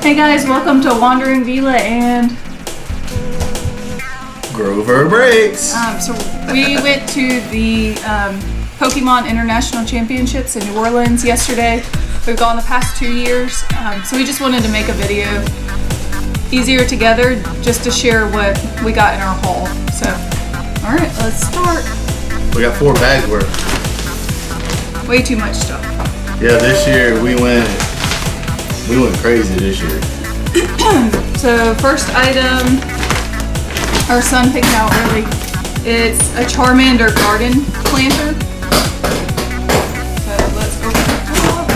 Hey guys, welcome to Wandering Vila and Grover Breaks. So we went to the Pokémon International Championships in New Orleans yesterday. We've gone the past 2 years, so we just wanted to make a video easier together just to share what we got in our haul. So, alright, let's start. We got 4 bags worth. Way too much stuff. Yeah, this year we went crazy this year. So first item our son picked out really, it's a Charmander garden planter. So let's open it up.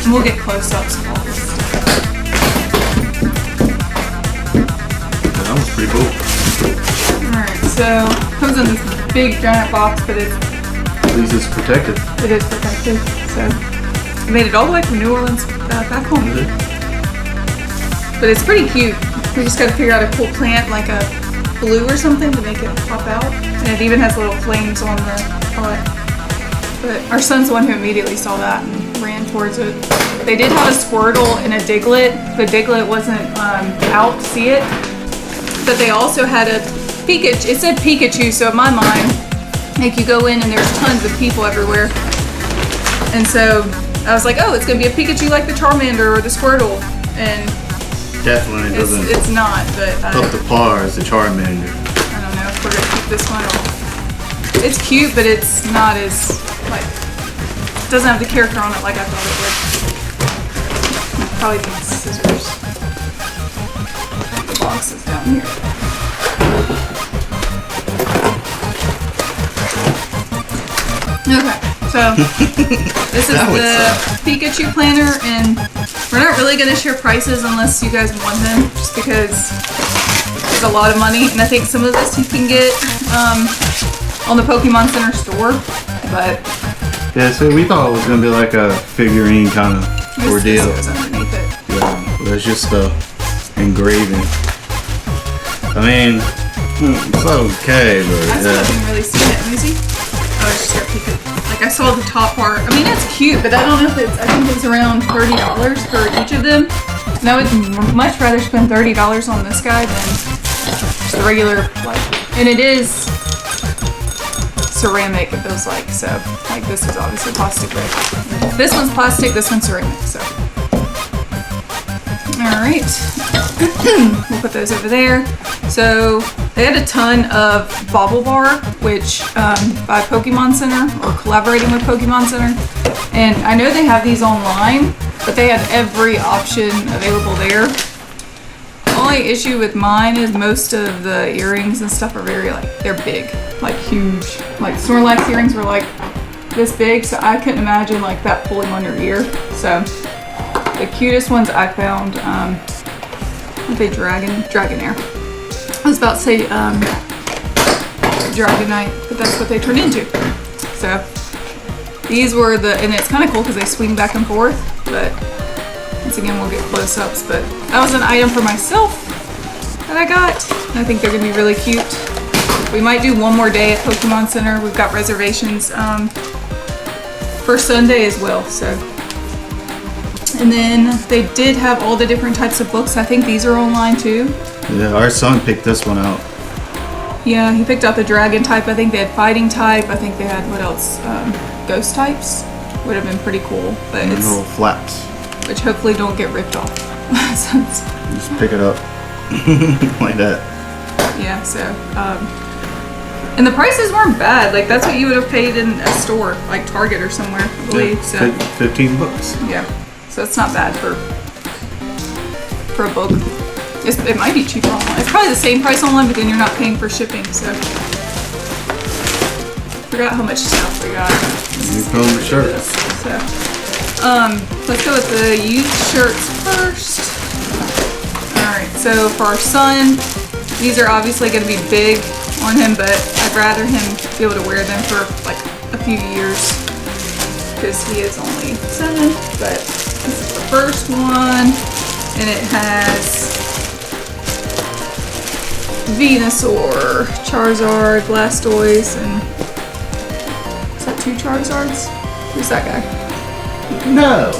And we'll get close-ups of all this stuff. That was pretty cool. Alright, so it comes in this big giant box, but At least it's protected. it is protected. So I made it all the way from New Orleans back home. But it's pretty cute. We just gotta figure out a cool plant, like a blue or something, to make it pop out. And it even has little flames on the pot. But our son's the one who immediately saw that and ran towards it. They did have a Squirtle and a Diglett. The Diglett wasn't out to see it. But they also had a Pikachu. It said Pikachu, so in my mind, like you go in and there's tons of people everywhere. And so I was like, oh, it's gonna be a Pikachu like the Charmander or the Squirtle. And Definitely doesn't it's not, but up the par as the Charmander. I don't know if we're gonna keep this one. It's cute, but it's not as like it doesn't have the character on it like I thought it would. Probably need scissors. The box is down here. Okay, so this is the Pikachu planter, and we're not really going to share prices unless you guys want them, just because it's a lot of money, and I think some of this you can get on the Pokemon Center store, but Yeah, so we thought it was gonna be like a figurine kind of ordeal. this goes underneath it. Yeah, that's just the engraving. I mean, it's okay, but I still haven't really seen it. Let me see. Oh, it's just got Pikachu. Like I saw the top part. I mean, it's cute, but I don't know if it's. I think it's around $30 for each of them. And I would much rather spend $30 on this guy than just the regular. And it is ceramic. It feels like so. Like this is obviously plastic, but this one's plastic. This one's ceramic. So, all right. We'll put those over there. So they had a ton of Bobble Bar, which by Pokemon Center, or collaborating with Pokemon Center. And I know they have these online, but they had every option available there. The only issue with mine is most of the earrings and stuff are very they're big, like huge. Like Snorlax earrings were like this big, so I couldn't imagine like that pulling on your ear. So the cutest ones I found, are they Dragonair? I was about to say Dragonite, but that's what they turned into. So these were and it's kind of cool because they swing back and forth, but once again we'll get close-ups. But that was an item for myself that I got, and I think they're gonna be really cute. We might do one more day at Pokemon Center. We've got reservations for Sunday as well, so. And then they did have all the different types of books. I think these are online too. yeah, our son picked this one out. Yeah, he picked out the dragon type. I think they had fighting type. I think they had, what else? Ghost types. Would have been pretty cool. But And it's, little flaps. which hopefully don't get ripped off. So Just pick it up like that. yeah, so, and the prices weren't bad. Like that's what you would have paid in a store, like Target or somewhere, I believe. So 15 bucks. yeah, so it's not bad for a book. It might be cheaper online. It's probably the same price online, but then you're not paying for shipping. So forgot how much stuff we got. New Pony shirts. So, let's go with the youth shirts first. All right, so for our son, these are obviously going to be big on him, but I'd rather him be able to wear them for like a few years because he is only 7. But this is the first one, and it has Venusaur, Charizard, Blastoise, and is that 2 Charizards? Who's that guy? No!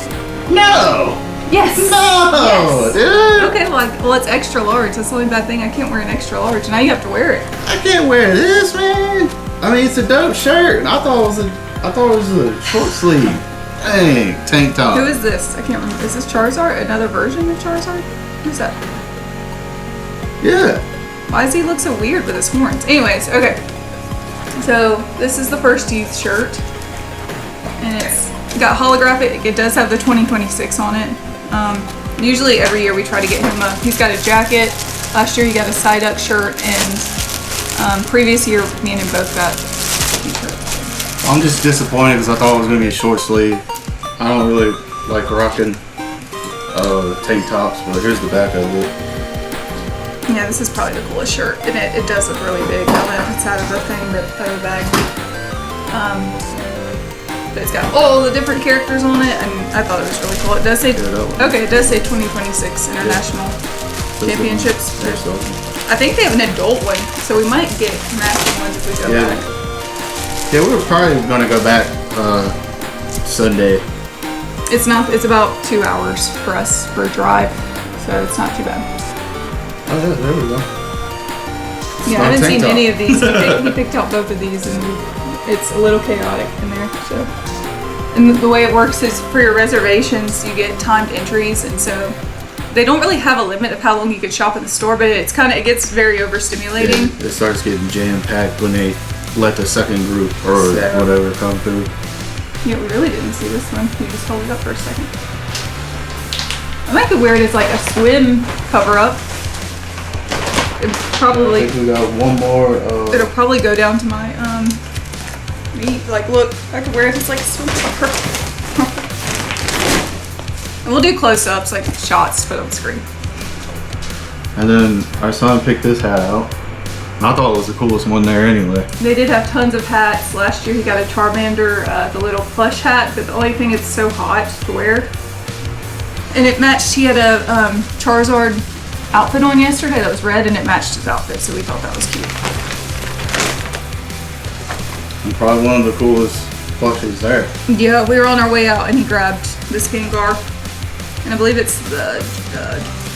No! Yes. No, Yes. dude. Okay, well, it's extra large. That's the only bad thing. I can't wear an extra large. Now you have to wear it. I can't wear this, man. I mean, it's a dope shirt. And I thought it was a short sleeve. Dang, tank top. Who is this? I can't remember. Is this Charizard? Another version of Charizard? Who's that? Yeah. Why does he look so weird with his horns? Anyways, okay. So this is the first youth shirt, and it's got holographic. It does have the 2026 on it. Usually every year we try to get him a. He's got a jacket. Last year he got a Psyduck shirt, and previous year me and him both got t-shirts. I'm just disappointed because I thought it was gonna be a short sleeve. I don't really like rocking tank tops, but here's the back of it. Yeah, this is probably the coolest shirt, and it does look really big. I don't know if it's out of the thing, but out of the bag. But it's got all the different characters on it, and I thought it was really cool. It does say, okay, it does say 2026 International Championships. I think they have an adult one, so we might get matching ones if we go back. Yeah, we were probably gonna go back Sunday. It's not. It's about 2 hours for us for a drive, so it's not too bad. Oh yeah, there we go. Yeah, I haven't seen any of these. He picked out both of these, and it's a little chaotic in there. So, and the way it works is for your reservations, you get timed entries, and so they don't really have a limit of how long you could shop in the store, but it gets very overstimulating. Yeah, it starts getting jam packed when they let the second group or whatever come through. Yeah, we really didn't see this one. You just hold it up for a second. I might could wear it as like a swim cover up. Probably. I think we got one more. It'll probably go down to my meat. Like, look, I could wear it as like a swim cover. And we'll do close-ups, like shots, to put on the screen. And then our son picked this hat out. And I thought it was the coolest one there anyway. They did have tons of hats. Last year he got a Charmander, the little plush hat, but the only thing it's so hot to wear. And it matched. He had a Charizard outfit on yesterday that was red, and it matched his outfit, so we thought that was cute. And probably one of the coolest plushies there. Yeah, we were on our way out, and he grabbed this Gengar, and I believe it's the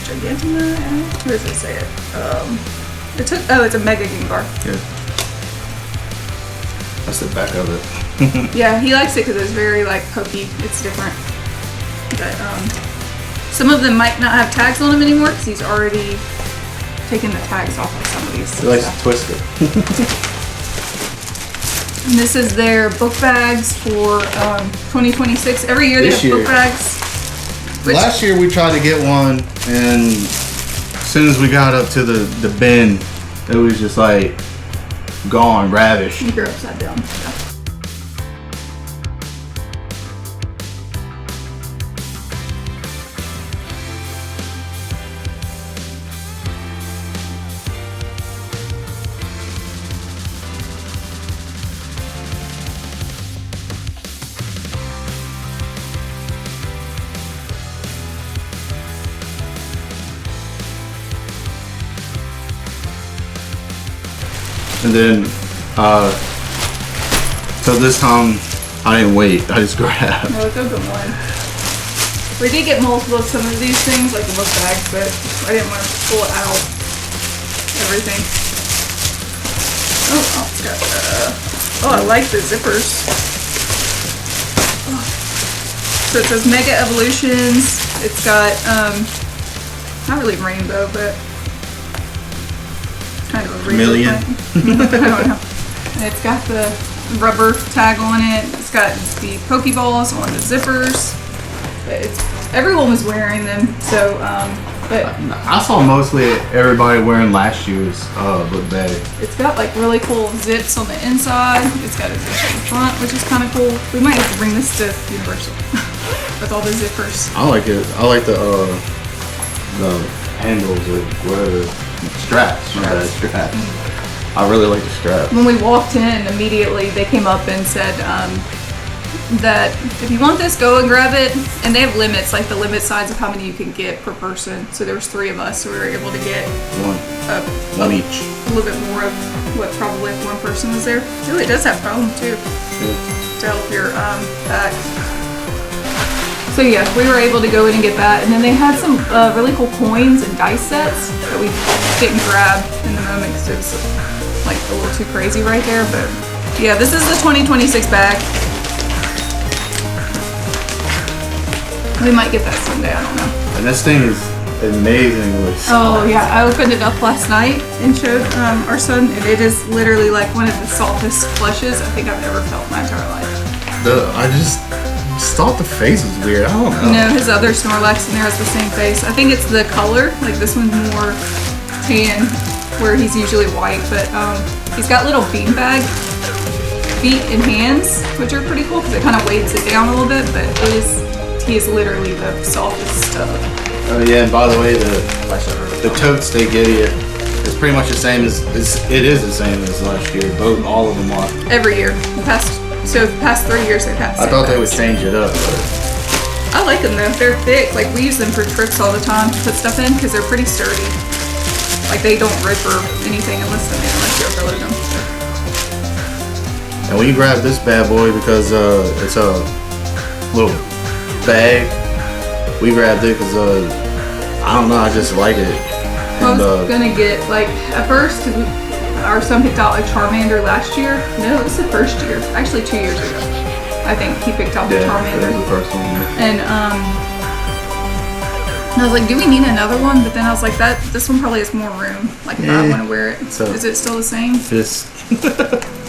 Gigantama. Where does it say it? It's a Mega Gengar. Yeah. That's the back of it. Yeah, he likes it because it's very like pokey. It's different. But some of them might not have tags on them anymore because he's already taken the tags off of some of these. He likes to twist it. And this is their book bags for 2026. Every year they have book bags. Last year we tried to get one, and as soon as we got up to the bin, it was just like gone, ravished. You're upside down. Yeah. And then, so this time I didn't wait. I just grabbed. No, it's a good one. We did get multiple of some of these things, like the book bags, but I didn't want to pull it out. Everything. Oh, it's got. I like the zippers. Oh. So it says Mega Evolutions. It's got not really rainbow, but kind of a Chameleon. I don't know. And it's got the rubber tag on it. It's got the Pokeballs on the zippers. But everyone was wearing them, so but I saw mostly everybody wearing last year's book bag. it's got like really cool zips on the inside. It's got a zip on the front, which is kind of cool. We might have to bring this to Universal with all the zippers. I like it. I like the handles or whatever. Straps. I really like the strap. When we walked in, immediately they came up and said that if you want this, go and grab it. And they have limits, like the limit size of how many you can get per person. So there was 3 of us, so we were able to get one each. A little bit more of what probably if one person was there. Ooh, it does have foam too to help your back. So yeah, we were able to go in and get that. And then they had some really cool coins and dice sets that we didn't grab in the moment because it was like a little too crazy right there. But yeah, this is the 2026 bag. We might get that someday, I don't know. And this thing is amazingly Oh soft. yeah, I opened it up last night and showed our son, and it is literally like one of the softest plushes I think I've ever felt in my entire life. I just thought the face was weird. I don't know. No, his other Snorlax in there has the same face. I think it's the color. Like this one's more tan, where he's usually white. But he's got little beanbag feet and hands, which are pretty cool because it kind of weights it down a little bit. But he is literally the softest stuff. Oh yeah, and by the way, the totes they give you is pretty much the same as it is the same as last year. All of them are. Every year, the past 3 years they've had. I thought they would change it up, but I like them though. They're thick. Like we use them for trips all the time to put stuff in because they're pretty sturdy. Like they don't rip or anything unless you overload them. and we grabbed this bad boy because it's a little bag. We grabbed it because I don't know, I just like it. I was gonna get like at first our son picked out a Charmander last year. No, it was the first year. Actually 2 years ago. I think he picked out the Charmander. That was the first one. And I was like, do we need another one? But then I was like, this one probably has more room. Like if I want to wear it. So is it still the same? This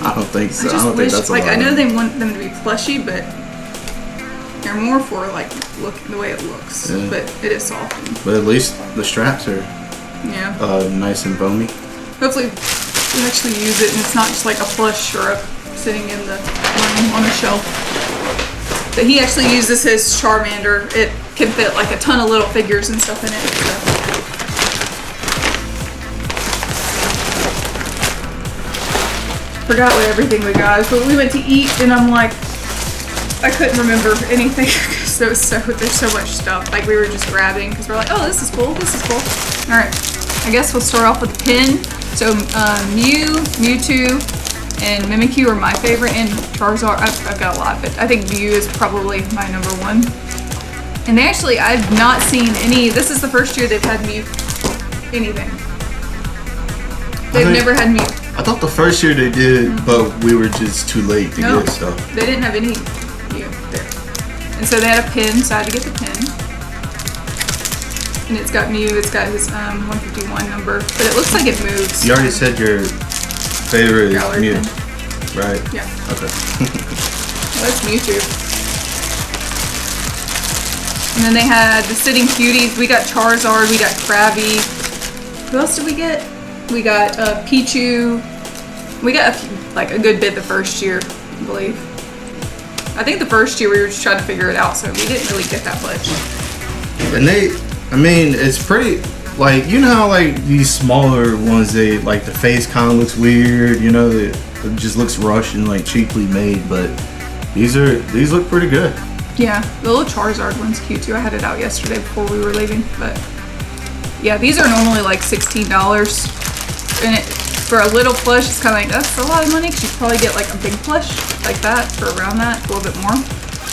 I don't think so. I just don't wish, think that's like I know allowed. they want them to be plushy, but they're more for like the way it looks. Yeah. But it is soft. But at least the straps are Yeah. nice and foamy. Hopefully we actually use it and it's not just like a plush or sitting in the room on the shelf. But he actually uses his Charmander. It can fit like a ton of little figures and stuff in it. So. Forgot what everything we got, but we went to eat and I'm like, I couldn't remember anything because there's so much stuff. Like we were just grabbing because we're like, oh, this is cool, this is cool. All right, I guess we'll start off with the pin. So Mew, Mewtwo, and Mimikyu are my favorite, and Charizard, I've got a lot, but I think Mew is probably my number one. And they actually, I've not seen any, this is the first year they've had Mew anything. They've never had Mew. I thought the first year they did, but we were just too late to get stuff. They didn't have any Mew there. And so they had a pin, so I had to get the pin. And it's got Mew, it's got his 151 number, but it looks like it moves. You already said your favorite is Gallery Mew, pin. right? Yeah. Okay. Well, that's Mewtwo. And then they had the Sitting Cuties. We got Charizard, we got Krabby. Who else did we get? We got Pichu. We got a good bit the first year, I believe. I think the first year we were just trying to figure it out, so we didn't really get that much. And I mean, it's pretty, like, you know how, like, these smaller ones, they, like, the face kind of looks weird, you know, it just looks rushed and, like, cheaply made, but these look pretty good. Yeah, the little Charizard one's cute, too. I had it out yesterday before we were leaving, but yeah, these are normally, like, $16, and for a little plush, it's kind of like, that's a lot of money, because you probably get, like, a big plush like that for around that, a little bit more.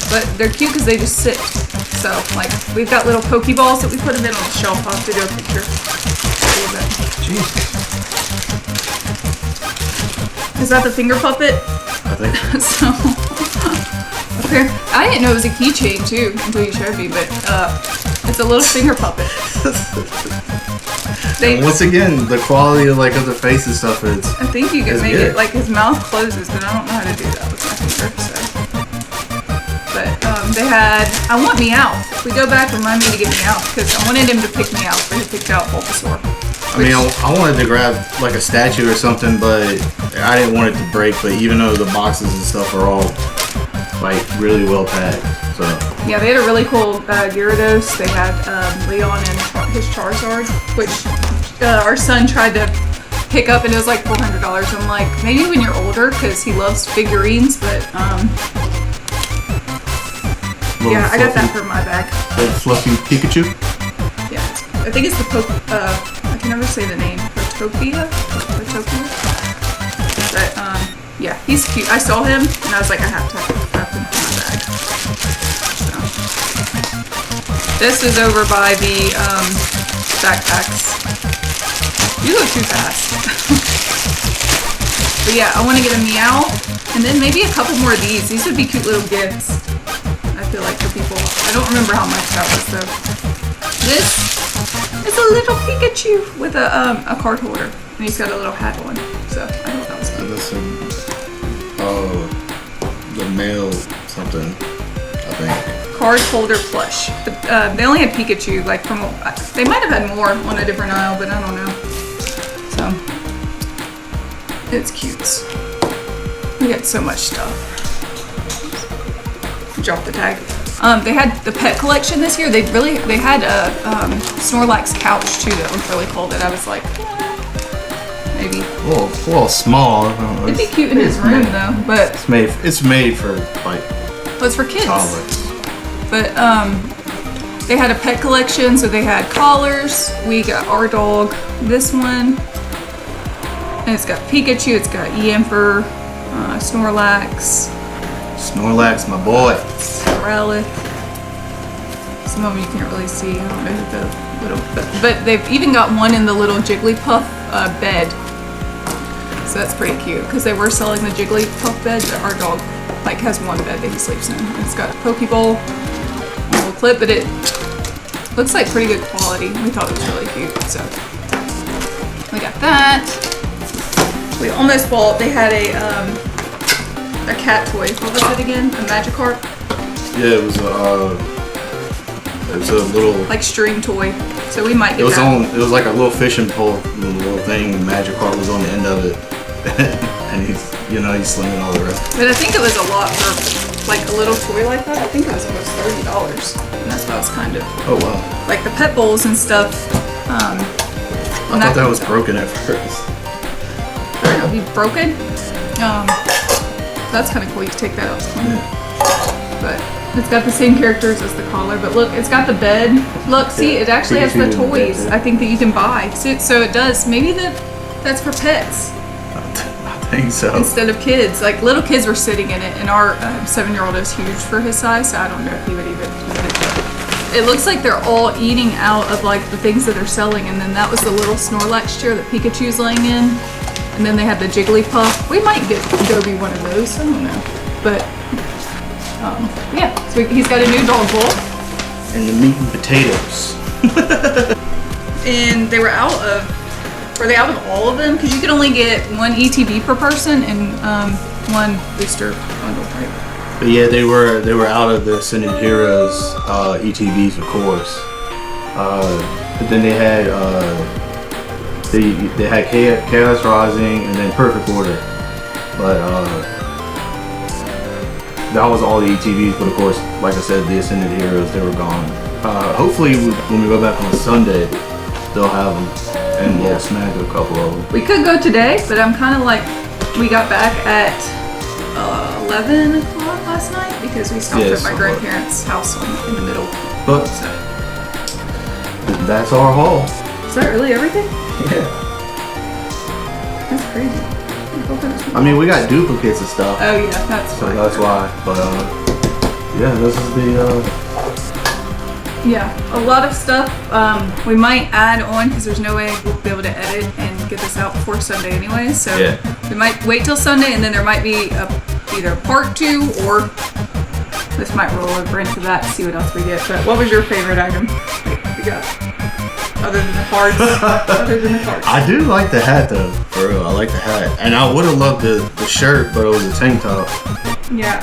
But they're cute because they just sit. So, like, we've got little Pokeballs that we put them in on the shelf. I'll have to do a picture. Jesus. Is that the finger puppet? I think so. So, okay. I didn't know it was a keychain, too, until you showed me, but it's a little finger puppet. And once again, the quality of, like, of the face and stuff is... I think you can make good. it, like, his mouth closes, but I don't know how to do that with my finger, so. But they had, I want Meowth. If we go back, remind me to get Meowth, because I wanted him to pick Meowth, but he picked out Bulbasaur. I mean, I wanted to grab, like, a statue or something, but I didn't want it to break, but even though the boxes and stuff are all, like, really well packed, so. Yeah, they had a really cool Gyarados. They had Leon and his Charizard, which our son tried to pick up, and it was like $400. I'm like, maybe when you're older, because he loves figurines, but yeah, I got that for my bag. Little fluffy Pikachu? Yeah, I think it's the I can never say the name. Protopia? But yeah, he's cute. I saw him, and I was like, I have to have him in my bag. So. This is over by the backpacks. You go too fast. But yeah, I want to get a meow, and then maybe a couple more of these. These would be cute little gifts, I feel like, for people. I don't remember how much that was though. This is a little Pikachu with a card holder, and he's got a little hat on. So I thought that was cute. The male something, I think. Card holder plush. But, they only had Pikachu, like they might have had more on a different aisle, but I don't know. So it's cute. We got so much stuff. Drop the tag. They had the pet collection this year. They had a Snorlax couch too that was really cool. That I was like, maybe. A little small. It'd be cute in his room though, but it's made for like. Well, it's for kids. Toddlers. But they had a pet collection, so they had collars. We got our dog, this one, and it's got Pikachu. It's got Yamper, Snorlax. Snorlax, my boy. Relic. Some of them you can't really see. I don't know the little, but they've even got one in the little Jigglypuff bed. So that's pretty cute because they were selling the Jigglypuff bed, but our dog like has one bed that he sleeps in. It's got a Pokeball, a little clip, but it looks like pretty good quality. We thought it was really cute, so we got that. We almost bought. They had a cat toy. What was it again? A Magikarp? Yeah, it was a little like string toy. So we might get it was like a little fishing pole, little thing. Magikarp was on the end of it, and he's slinging all the rest. But I think it was a lot for like a little toy like that. I think it was almost $30, and that's why I was kind of. Oh wow! Like the pet bowls and stuff. I thought that was broken at first. It'll be broken. That's kind of cool. You can take that out. Yeah. But it's got the same characters as the collar. But look, it's got the bed. Look, see, it actually has the toys. I think that you can buy. So it does. Maybe that's for pets. I think so. Instead of kids, like little kids were sitting in it, and our 7-year-old is huge for his size, so I don't know if he would even eat it. But it looks like they're all eating out of like the things that they're selling, and then that was the little Snorlax chair that Pikachu's laying in, and then they had the Jigglypuff. We might go be one of those. I don't know, but yeah. So he's got a new dog bowl. And the meat and potatoes. And they were out of. Were they out of all of them? Because you could only get one ETB per person and one booster bundle, right? But yeah, they were out of the Ascended Heroes ETBs, of course. But then they had they had Chaos Rising and then Perfect Order. But that was all the ETBs. But of course, like I said, the Ascended Heroes, they were gone. Hopefully, when we go back on Sunday, they'll have them. And we'll snag a couple of them. We could go today, but I'm kind of like, we got back at 11 o'clock last night because we stopped at my grandparents' house in the middle. But that's our haul. Is that really everything? Yeah. That's crazy. I mean, we got duplicates of stuff. Oh yeah, that's so that's why. But yeah, this is the. Yeah, a lot of stuff we might add on because there's no way we'll be able to edit and get this out before Sunday anyway. So we might wait till Sunday, and then there might be either a part 2 or this might roll over into that to see what else we get. But what was your favorite item we got? Other than the cards? Other than the cards. I do like the hat though, for real. I like the hat. And I would have loved the shirt, but it was a tank top. Yeah,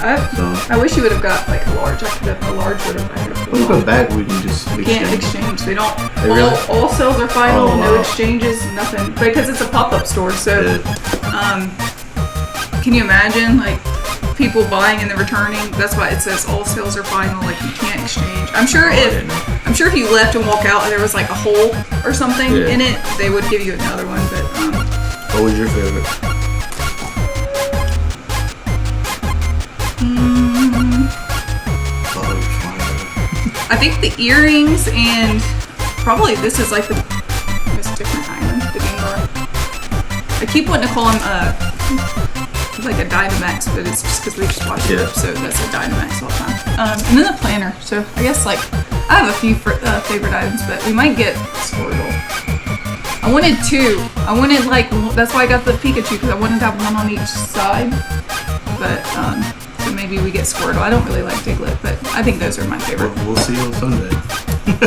I wish you would have got like a large. I could have a large would have better. What about a bag we can just exchange? Can't exchange. They don't. Really? All sales are final. No exchanges. Nothing. Because it's a pop-up store. So, can you imagine like people buying and then returning? That's why it says all sales are final. Like you can't exchange. I'm sure if you left and walk out and there was like a hole or something in it, they would give you another one. But what was your favorite? I think the earrings and probably this is like the most different item, the game bar. I keep wanting to call him like a Dynamax, but it's just because we just watched the episode that's a Dynamax all the time. And then the planner. So I guess like I have a few favorite items, but we might get Squirtle. I wanted two. I wanted like, that's why I got the Pikachu, because I wanted to have one on each side. But, so maybe we get Squirtle. I don't really like Diglett, but I think those are my favorite. We'll see on Sunday.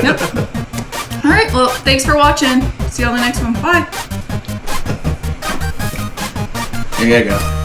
Yep. Alright, well, thanks for watching. See you on the next one. Bye. Here you go.